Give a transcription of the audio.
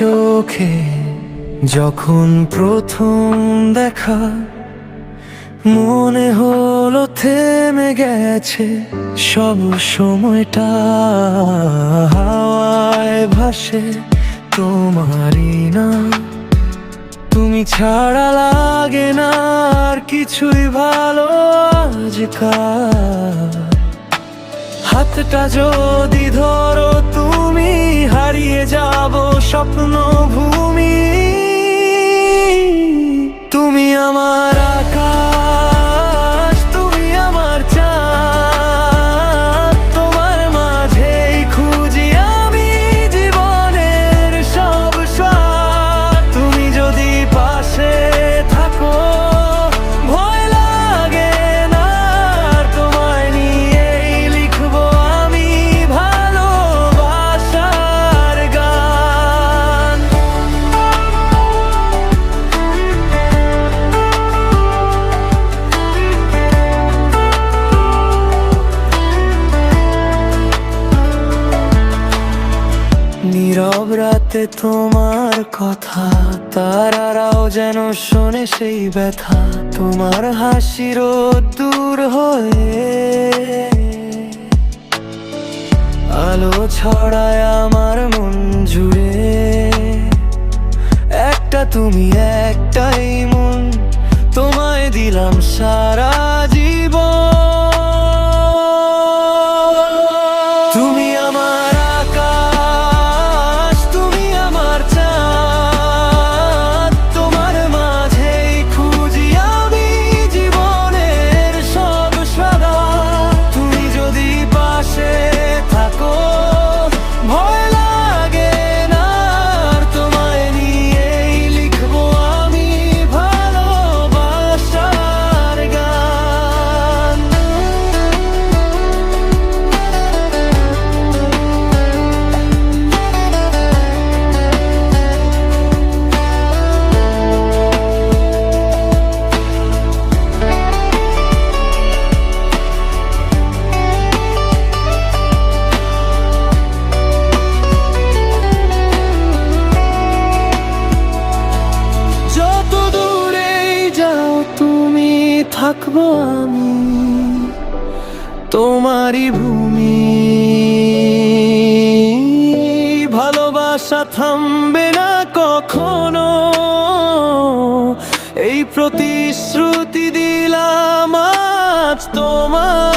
চোখে যখন প্রথম দেখা, মনে হলো থেমে গেছে সব সময়টা। হাওয়ায় ভাসে তোমারই না, তুমি ছাড়া লাগে না আর কিছুই ভালো আজকাল। হাতটা যদি ধরো তুমি, হারিয়ে যাব স্বপ্ন ভূমি। তুমি আমার আকাশ, তুমি আমার চাঁদ, তোমার মাঝেই খুঁজি আমি জীবনের সব স্বাদ। তুমি যদি পাশে থাকো ভয় লাগে না, আর তোমায় নিয়েই লিখবো আমি ভালোবাসার গান। নীরব রাতে তোমার কথা, তারারাও যেন শোনে সেই ব্যথা। তোমার হাসির দূর হয়ে আলো ছড়ায় আমার মন জুড়ে। একটা তুমি একটাই মন, তোমায় দিলাম সারা জীবন। তুমি আমার আকাশ, তুমি আমার চাঁদ, তোমার মাঝেই খুঁজি আমি জীবনের সব সাদা। তুমি যদি পাশে থাকো ভয় লাগে না, আর তোমায় নিয়েই লিখবো আমি ভালোবাসার গান। যত দূরেই যাও তুমি, থাকবো আমি তোমারই ভূমি। ভালোবাসা থামবে না কখনো, এই প্রতিশ্রুতি দিলাম আজ তোমার।